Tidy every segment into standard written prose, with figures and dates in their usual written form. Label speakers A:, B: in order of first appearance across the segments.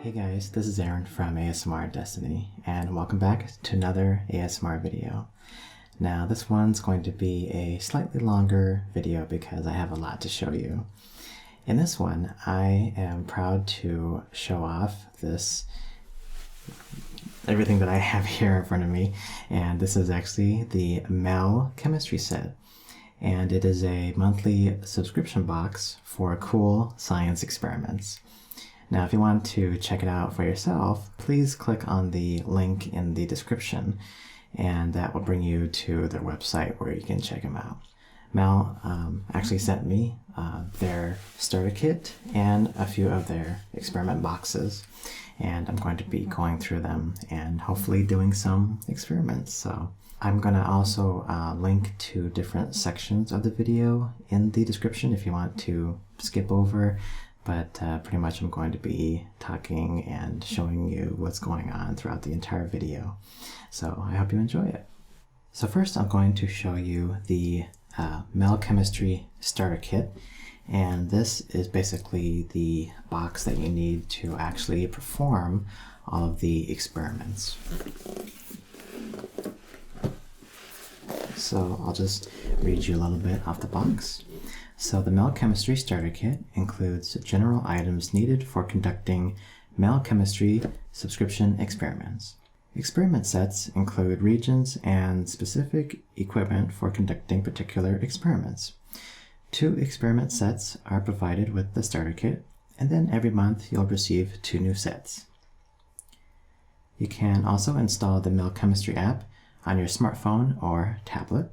A: Hey guys, this is Aaron from ASMR Destiny, and welcome back to another ASMR video. Now this one's going to be a slightly longer video because I have a lot to show you. In this one, I am proud to show off everything that I have here in front of me, and this is actually the MEL chemistry set. And it is a monthly subscription box for cool science experiments. Now, if you want to check it out for yourself, please click on the link in the description, and that will bring you to their website where you can check them out. MEL actually sent me their starter kit and a few of their experiment boxes, and I'm going to be going through them and hopefully doing some experiments. So I'm going to also link to different sections of the video in the description if you want to skip over. But pretty much I'm going to be talking and showing you what's going on throughout the entire video. So I hope you enjoy it. So first I'm going to show you the MEL Chemistry Starter Kit. And this is basically the box that you need to actually perform all of the experiments. So I'll just read you a little bit off the box. So the MEL Chemistry Starter Kit includes general items needed for conducting MEL Chemistry subscription experiments. Experiment sets include reagents and specific equipment for conducting particular experiments. 2 experiment sets are provided with the starter kit, and then every month you'll receive 2 new sets. You can also install the MEL Chemistry app on your smartphone or tablet.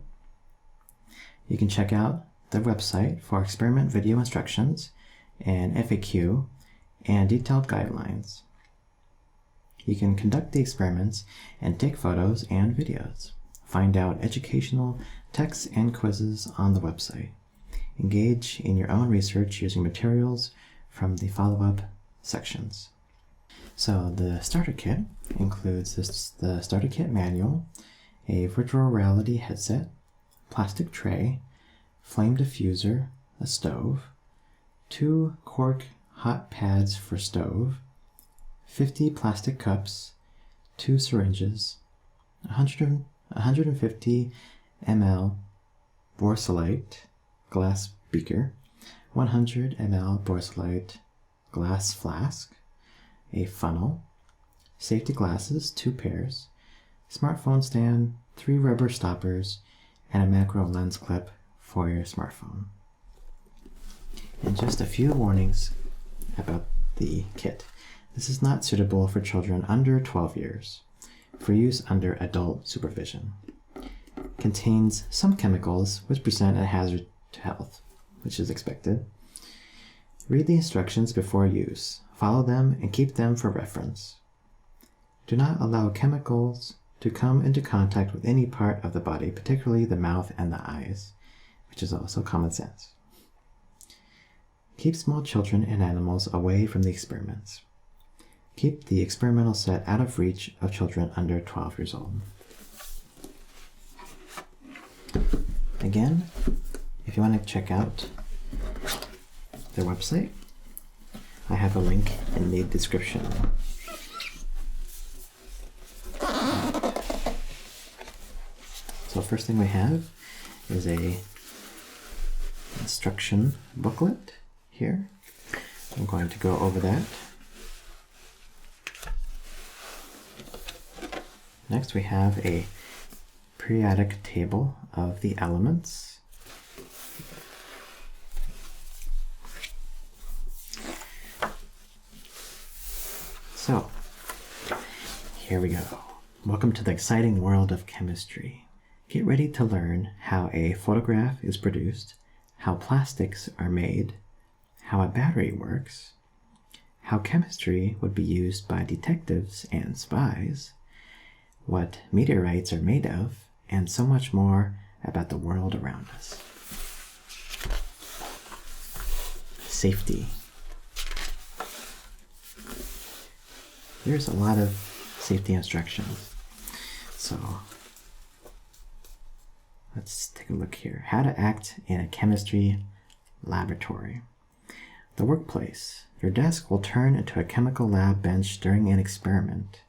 A: You can check out the website for experiment video instructions and FAQ and detailed guidelines. You can conduct the experiments and take photos and videos. Find out educational texts and quizzes on the website. Engage in your own research using materials from the follow-up sections. So the starter kit includes the starter kit manual, a virtual reality headset, plastic tray, flame diffuser, a stove, 2 cork hot pads for stove, 50 plastic cups, 2 syringes, 150 ml borsolite glass beaker, 100 ml borsolite glass flask, a funnel, safety glasses 2 pairs, smartphone stand, 3 rubber stoppers, and a macro lens clip for your smartphone. And just a few warnings about the kit. This is not suitable for children under 12 years, for use under adult supervision. Contains some chemicals which present a hazard to health, which is expected. Read the instructions before use. Follow them and keep them for reference. Do not allow chemicals to come into contact with any part of the body, particularly the mouth and the eyes, which is also common sense. Keep small children and animals away from the experiments. Keep the experimental set out of reach of children under 12 years old. Again, if you want to check out their website, I have a link in the description. So first thing we have is a instruction booklet here. I'm going to go over that. Next we have a periodic table of the elements. So, here we go. Welcome to the exciting world of chemistry. Get ready to learn how a photograph is produced, how plastics are made, how a battery works, how chemistry would be used by detectives and spies, what meteorites are made of, and so much more about the world around us. Safety. There's a lot of safety instructions. So let's take a look here. How to act in a chemistry laboratory. The workplace. Your desk will turn into a chemical lab bench during an experiment.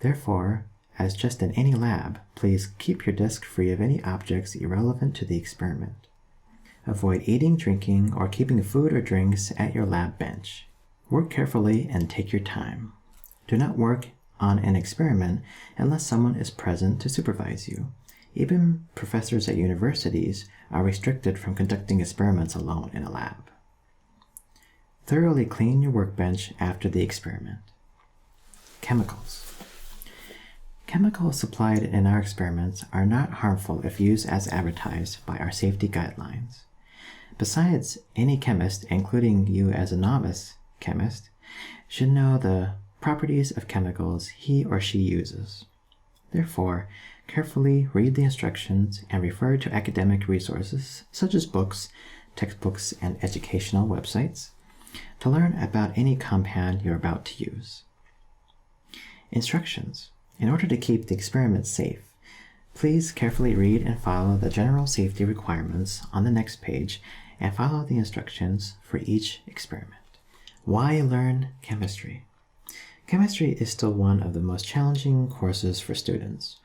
A: Therefore, as just in any lab, please keep your desk free of any objects irrelevant to the experiment. Avoid eating, drinking, or keeping food or drinks at your lab bench. Work carefully and take your time. Do not work on an experiment unless someone is present to supervise you. Even professors at universities are restricted from conducting experiments alone in a lab. Thoroughly clean your workbench after the experiment. Chemicals. Chemicals supplied in our experiments are not harmful if used as advertised by our safety guidelines. Besides, any chemist, including you as a novice chemist, should know the properties of chemicals he or she uses. Therefore, carefully read the instructions and refer to academic resources such as books, textbooks, and educational websites to learn about any compound you're about to use. Instructions. In order to keep the experiment safe, please carefully read and follow the general safety requirements on the next page and follow the instructions for each experiment. Why learn chemistry? Chemistry is still one of the most challenging courses for students.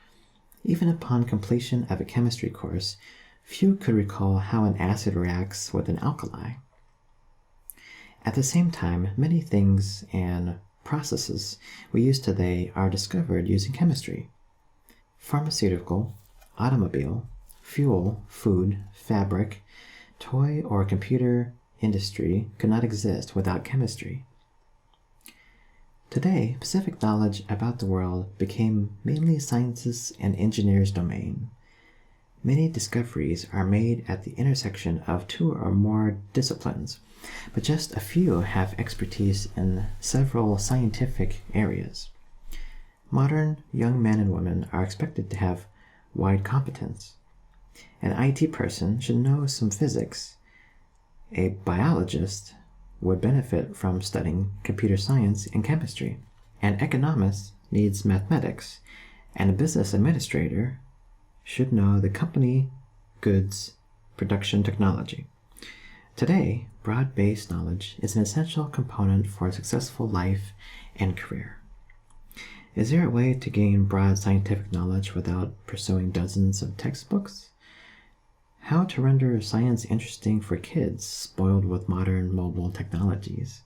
A: Even upon completion of a chemistry course, few could recall how an acid reacts with an alkali. At the same time, many things and processes we use today are discovered using chemistry. Pharmaceutical, automobile, fuel, food, fabric, toy, or computer industry could not exist without chemistry. Today, specific knowledge about the world became mainly scientists' and engineers' domain. Many discoveries are made at the intersection of two or more disciplines, but just a few have expertise in several scientific areas. Modern young men and women are expected to have wide competence. An IT person should know some physics. A biologist would benefit from studying computer science and chemistry. An economist needs mathematics, and a business administrator should know the company, goods, production technology. Today, broad-based knowledge is an essential component for a successful life and career. Is there a way to gain broad scientific knowledge without pursuing dozens of textbooks? How to render science interesting for kids spoiled with modern mobile technologies?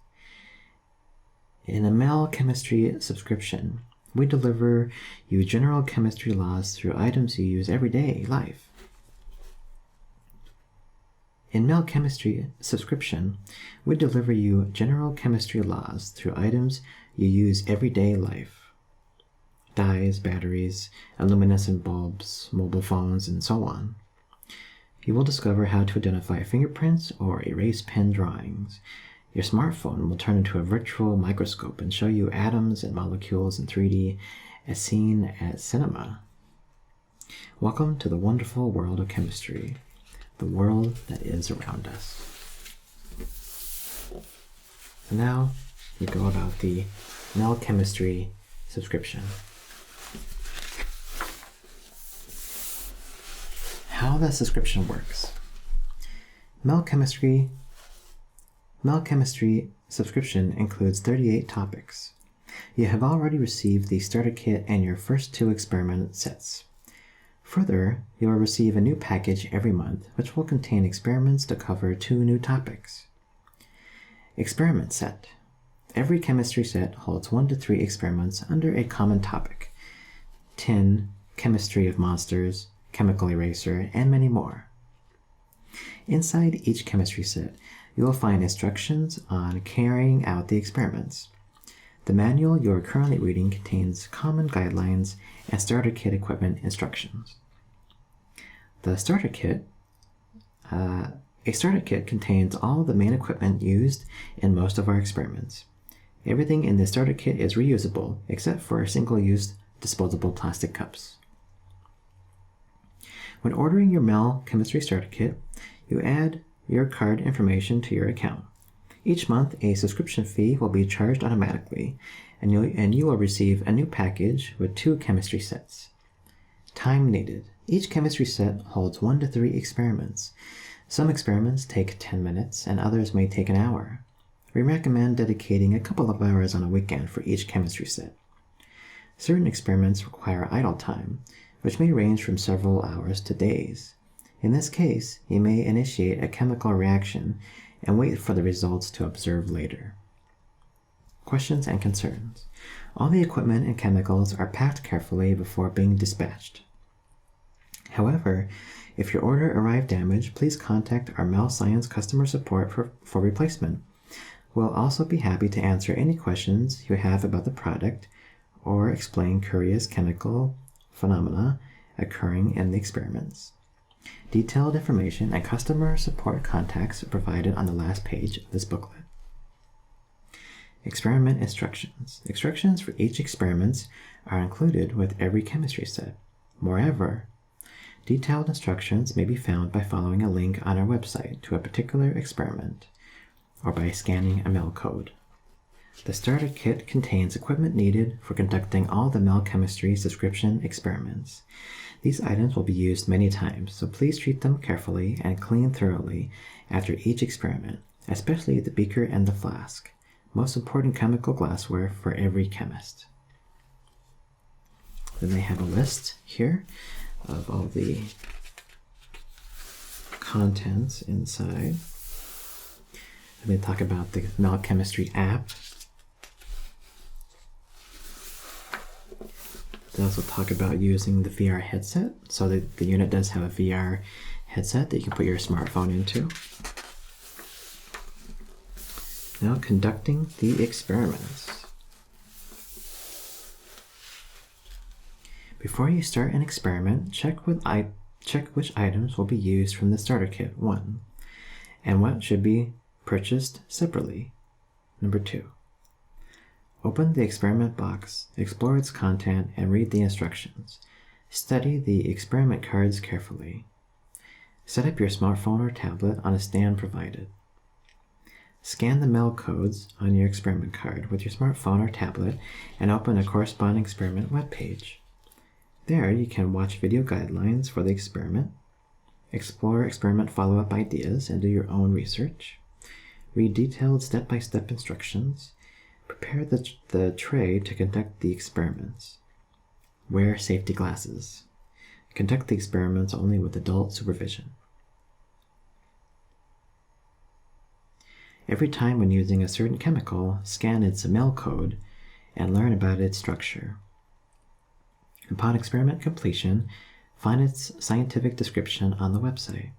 A: In a MEL chemistry subscription, we deliver you general chemistry laws through items you use everyday life. In MEL chemistry subscription, we deliver you general chemistry laws through items you use everyday life. Dyes, batteries, luminescent bulbs, mobile phones, and so on. You will discover how to identify fingerprints or erase pen drawings. Your smartphone will turn into a virtual microscope and show you atoms and molecules in 3D as seen at cinema. Welcome to the wonderful world of chemistry, the world that is around us. And now we go about the MEL chemistry subscription. How the subscription works. MEL chemistry subscription includes 38 topics. You have already received the starter kit and your first 2 experiment sets. Further, you will receive a new package every month, which will contain experiments to cover 2 new topics. Experiment set. Every chemistry set holds 1 to 3 experiments under a common topic. Tin, chemistry of monsters, chemical eraser, and many more. Inside each chemistry set, you will find instructions on carrying out the experiments. The manual you are currently reading contains common guidelines and starter kit equipment instructions. A starter kit contains all the main equipment used in most of our experiments. Everything in the starter kit is reusable, except for single-use disposable plastic cups. When ordering your MEL chemistry starter kit, you add your card information to your account. Each month, a subscription fee will be charged automatically, and you will receive a new package with 2 chemistry sets. Time needed. Each chemistry set holds 1 to 3 experiments. Some experiments take 10 minutes, and others may take an hour. We recommend dedicating a couple of hours on a weekend for each chemistry set. Certain experiments require idle time, which may range from several hours to days. In this case, you may initiate a chemical reaction and wait for the results to observe later. Questions and concerns. All the equipment and chemicals are packed carefully before being dispatched. However, if your order arrived damaged, please contact our MEL Science customer support for replacement. We'll also be happy to answer any questions you have about the product or explain curious chemical phenomena occurring in the experiments. Detailed information and customer support contacts are provided on the last page of this booklet. Experiment instructions. Instructions for each experiment are included with every chemistry set. Moreover, detailed instructions may be found by following a link on our website to a particular experiment or by scanning a MEL code. The starter kit contains equipment needed for conducting all the MEL chemistry subscription experiments. These items will be used many times, so please treat them carefully and clean thoroughly after each experiment, especially the beaker and the flask, most important chemical glassware for every chemist. Then they have a list here of all the contents inside. They talk about the MEL chemistry app. They also talk about using the VR headset. So the unit does have a VR headset that you can put your smartphone into. Now conducting the experiments. Before you start an experiment, check which items will be used from the starter kit, 1, and what should be purchased separately, number 2. Open the experiment box, explore its content, and read the instructions. Study the experiment cards carefully. Set up your smartphone or tablet on a stand provided. Scan the MEL codes on your experiment card with your smartphone or tablet and open a corresponding experiment webpage. There you can watch video guidelines for the experiment, explore experiment follow-up ideas and do your own research, read detailed step-by-step instructions, prepare the tray to conduct the experiments. Wear safety glasses. Conduct the experiments only with adult supervision. Every time when using a certain chemical, scan its MEL code and learn about its structure. Upon experiment completion, find its scientific description on the website.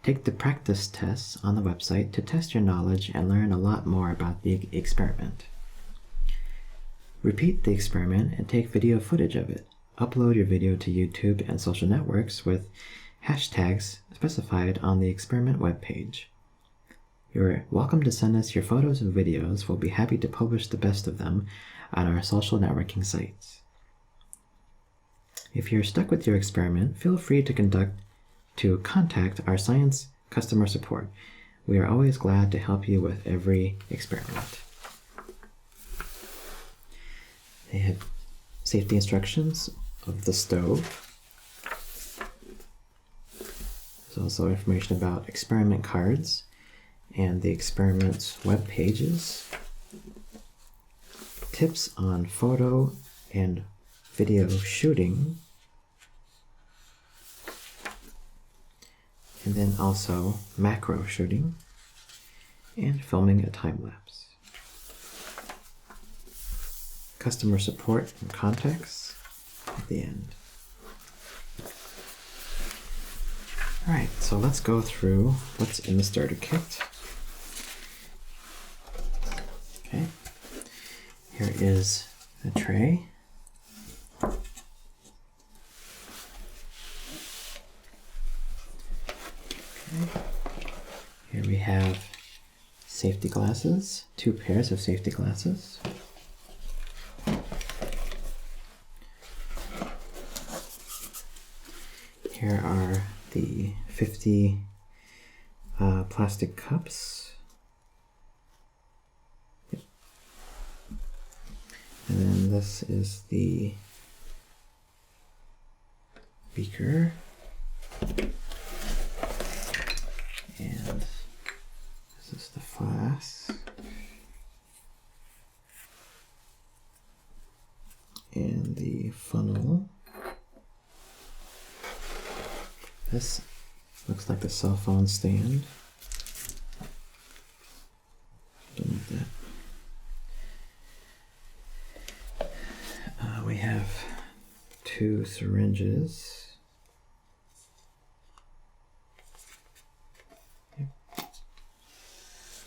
A: Take the practice tests on the website to test your knowledge and learn a lot more about the experiment. Repeat the experiment and take video footage of it. Upload your video to YouTube and social networks with hashtags specified on the experiment webpage. You're welcome to send us your photos and videos. We'll be happy to publish the best of them on our social networking sites. If you're stuck with your experiment, feel free to contact our science customer support. We are always glad to help you with every experiment. They have safety instructions of the stove. There's also information about experiment cards and the experiment's web pages, tips on photo and video shooting, and then also macro shooting and filming a time-lapse. Customer support and contacts at the end. Alright, so let's go through what's in the starter kit. Okay, here is the tray. Here we have safety glasses, 2 pairs of safety glasses. Here are the 50 plastic cups. Yep. And then this is the beaker. And this is the flask. a funnel. This looks like the cell phone stand. Don't like that. We have 2 syringes.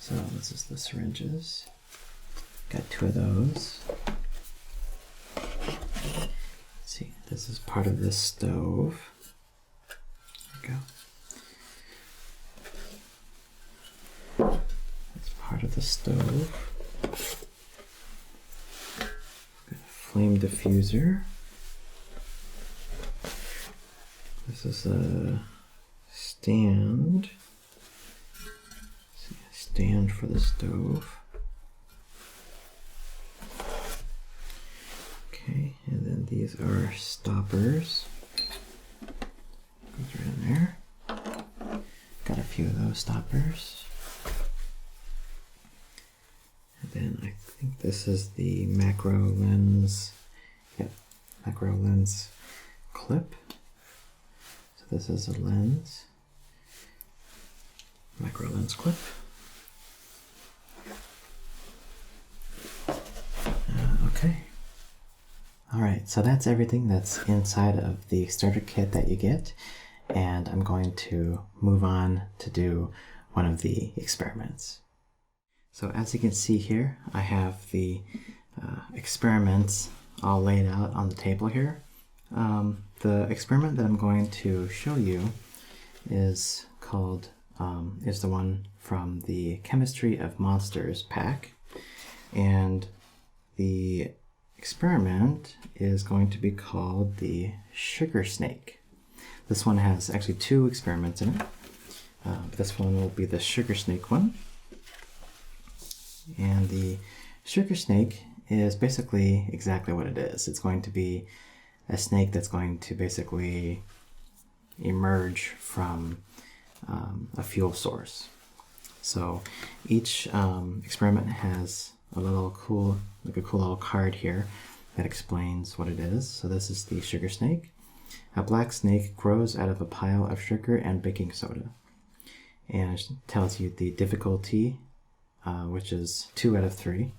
A: So this is the syringes. Got 2 of those. Let's see, this is part of this stove. There we go. That's part of the stove. Got a flame diffuser. This is a stand. Stand for the stove. Okay, and then these are stoppers. Goes right in there. Got a few of those stoppers. And then I think this is the macro lens. Yep, macro lens clip. So this is a lens. Macro lens clip. Okay. Alright, so that's everything that's inside of the starter kit that you get, and I'm going to move on to do one of the experiments. So as you can see here, I have the experiments all laid out on the table here. The experiment that I'm going to show you is called, is the one from the Chemistry of Monsters pack, and the experiment is going to be called the sugar snake. This one has actually 2 experiments in it. This one will be the sugar snake one. And the sugar snake is basically exactly what it is. It's going to be a snake that's going to basically emerge from a fuel source. So each experiment has a little cool little card here that explains what it is. So this is the sugar snake. A black snake grows out of a pile of sugar and baking soda. And it tells you the difficulty, which is 2 out of 3.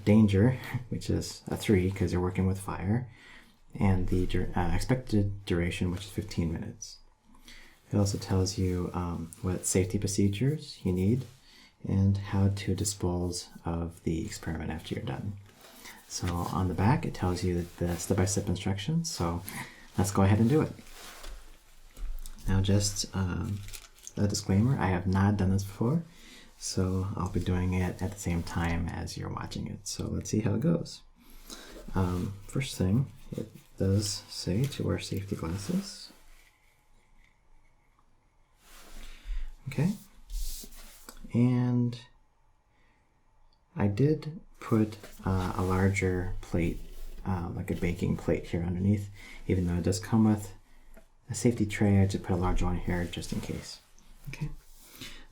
A: Danger, which is a 3 because you're working with fire. And the expected duration, which is 15 minutes. It also tells you what safety procedures you need and how to dispose of the experiment after you're done. So on the back it tells you the step-by-step instructions, so let's go ahead and do it. Now just a disclaimer, I have not done this before, so I'll be doing it at the same time as you're watching it, so let's see how it goes. First thing, it does say to wear safety glasses. Okay. And I did put a larger plate, like a baking plate here underneath, even though it does come with a safety tray. I just put a larger one here just in case. Okay,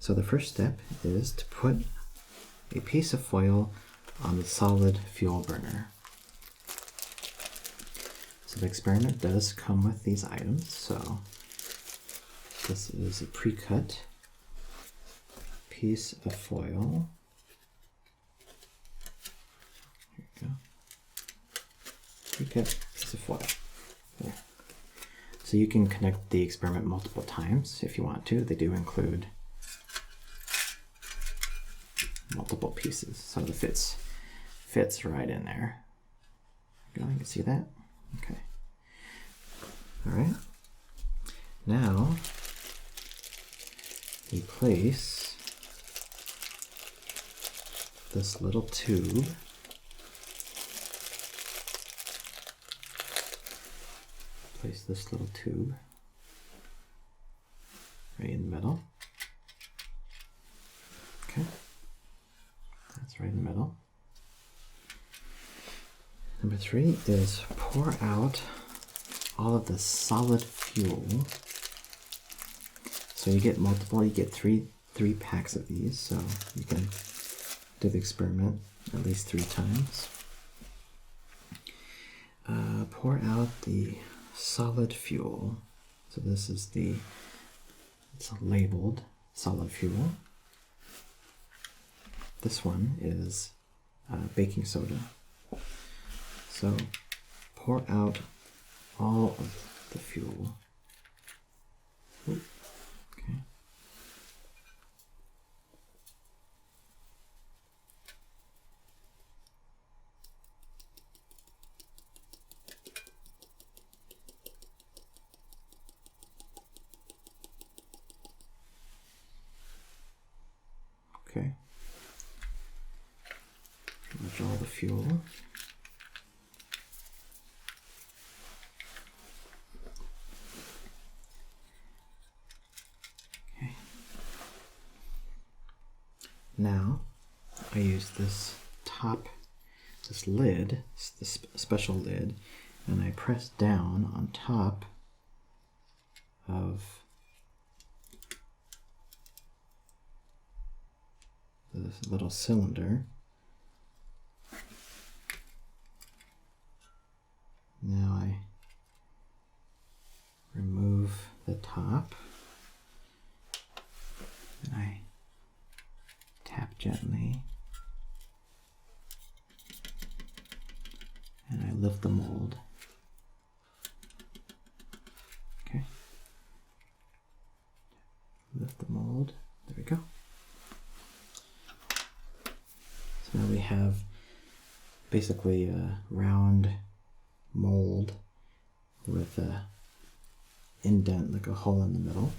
A: so the first step is to put a piece of foil on the solid fuel burner. So the experiment does come with these items. So this is a pre-cut piece of foil. Here we go. Pre-cut piece of foil. There. So you can connect the experiment multiple times if you want to. They do include multiple pieces, so the fits right in there. You can see that? Okay. All right. Now we place this little tube right in the middle. Okay, that's right in the middle. Number 3 is pour out all of the solid fuel. So you get multiple, you get three packs of these, so you can do the experiment at least 3 times. pour out the solid fuel. So this is it's labeled solid fuel. This one is baking soda. So pour out all of the fuel. Okay. Okay. Withdraw the fuel. Okay. Now I use this lid, this special lid, and I press down on top of this little cylinder. Now I remove the top and I tap gently and I lift the mold. Okay. Lift the mold. There we go. So now we have basically a round mold with a indent, like a hole in the middle.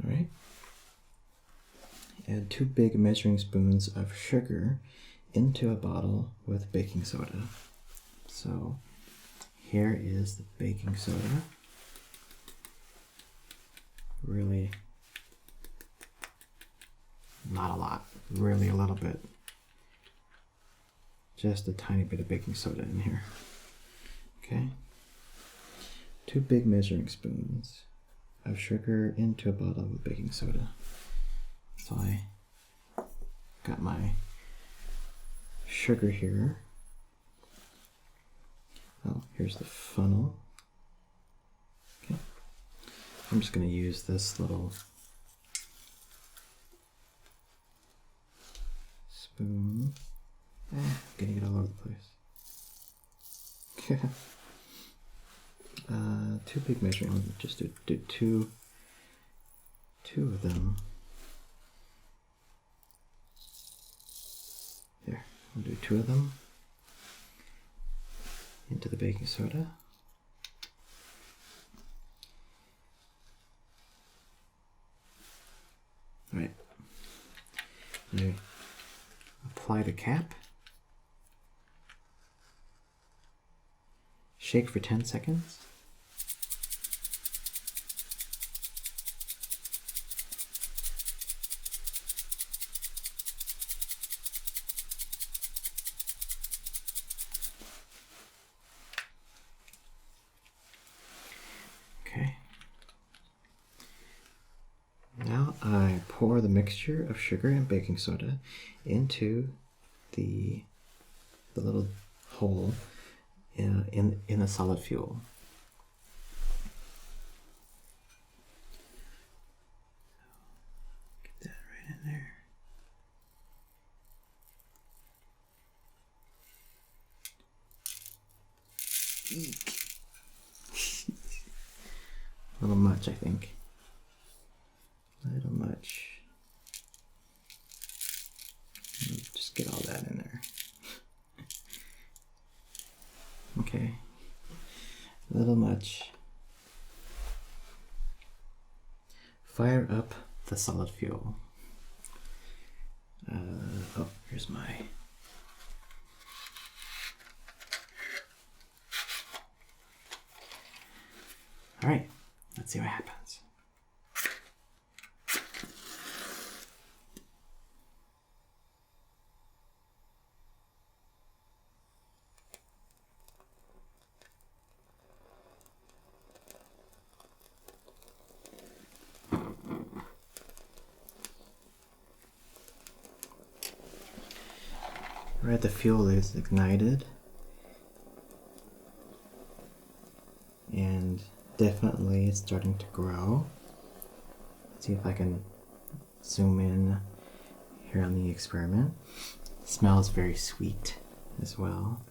A: All right. Add 2 big measuring spoons of sugar into a bottle with baking soda. So here is the baking soda. Really not a lot, really a little bit. Just a tiny bit of baking soda in here. Okay. 2 big measuring spoons of sugar into a bottle with baking soda. So I got my sugar here. Oh, here's the funnel. Okay. I'm just going to use this little spoon. Getting it all over the place. 2 big measuring. Just do two of them. There, we'll do 2 of them into the baking soda. All right. Now apply the cap. Shake for 10 seconds. Okay. Now I pour the mixture of sugar and baking soda into the little hole in the solid fuel. Get that right in there. Eek. A little much, I think. A little much. Just get all that in there. Okay, a little much. Fire up the solid fuel. Oh, here's my. All right, let's see what happens. Right, the fuel is ignited. definitely it's starting to grow. Let's see if I can zoom in here on the experiment. It smells very sweet as well.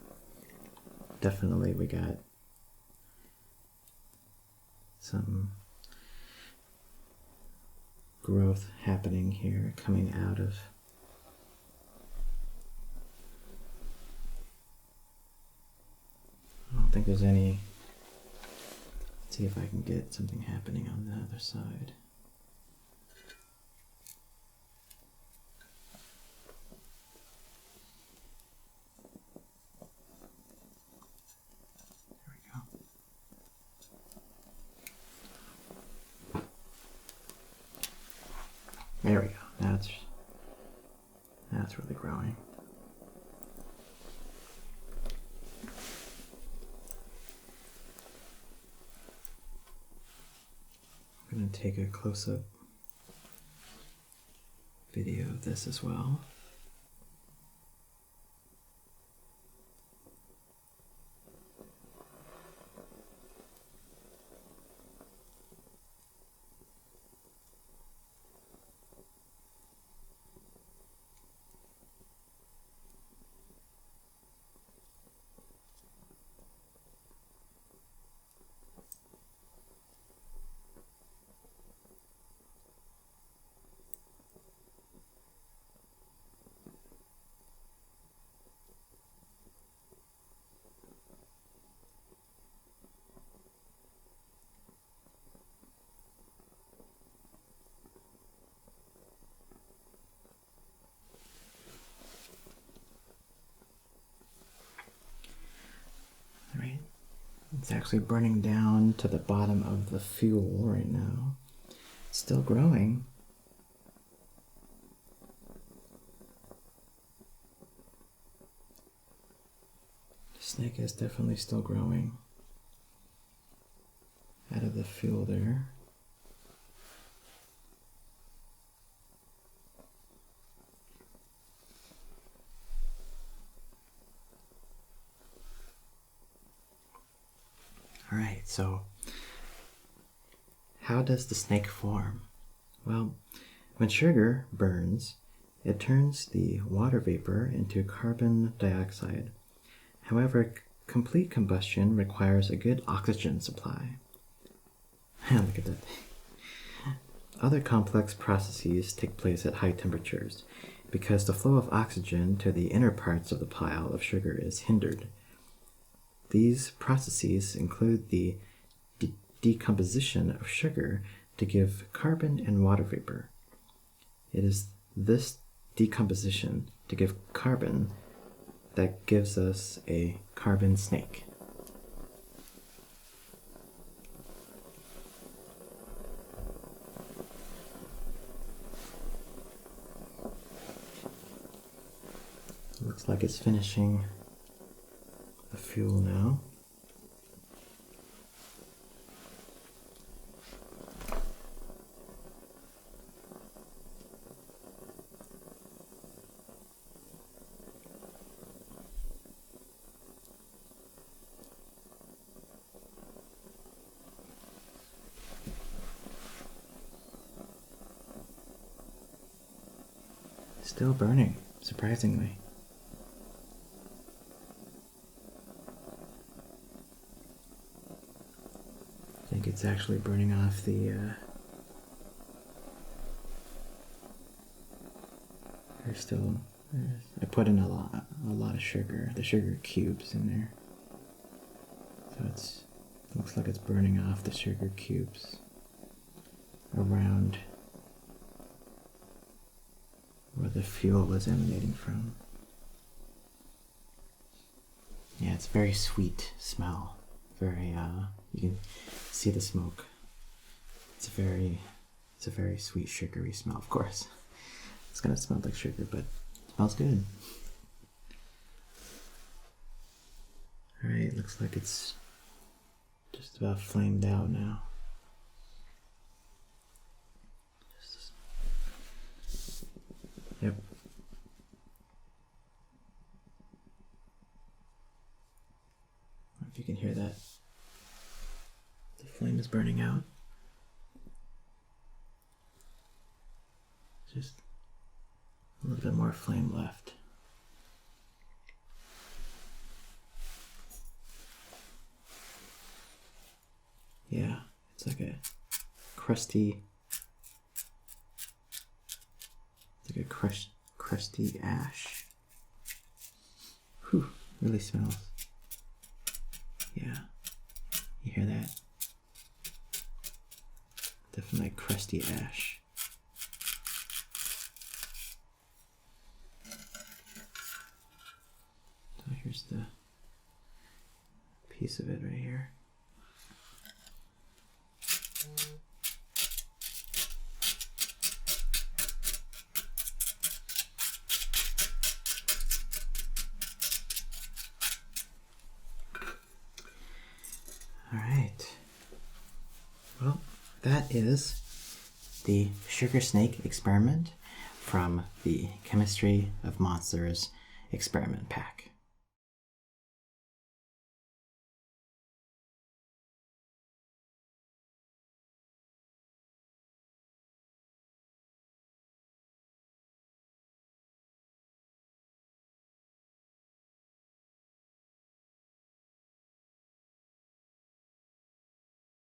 A: Definitely we got some growth happening here, coming out of I don't think there's any. Let's see if I can get something happening on the other side. There we go. There we go. That's really growing. I'm going to take a close-up video of this as well. Right? It's actually burning down to the bottom of the fuel right now. It's still growing. The snake is definitely still growing out of the fuel there. All right, so how does the snake form? Well, when sugar burns, it turns the water vapor into carbon dioxide. However, complete combustion requires a good oxygen supply. Look at that. Other complex processes take place at high temperatures because the flow of oxygen to the inner parts of the pile of sugar is hindered. These processes include the decomposition of sugar to give carbon and water vapor. It is this decomposition to give carbon that gives us a carbon snake. Looks like it's finishing the fuel now. Still burning, surprisingly. I think it's actually burning off the I put in a lot of sugar, the sugar cubes in there. So it looks like it's burning off the sugar cubes around where the fuel was emanating from. Yeah, it's very sweet smell. Very you can see the smoke. It's a very sweet sugary smell, of course. It's gonna smell like sugar, but it smells good. Alright, looks like it's just about flamed out now. Yep. If you can hear that, the flame is burning out. Just a little bit more flame left. Yeah, it's like a crusty, crusty ash. Whew, really smells. Yeah, you hear that? Definitely crusty ash. So here's the piece of it right here. All right. Well, that is the sugar snake experiment from the Chemistry of Monsters experiment pack.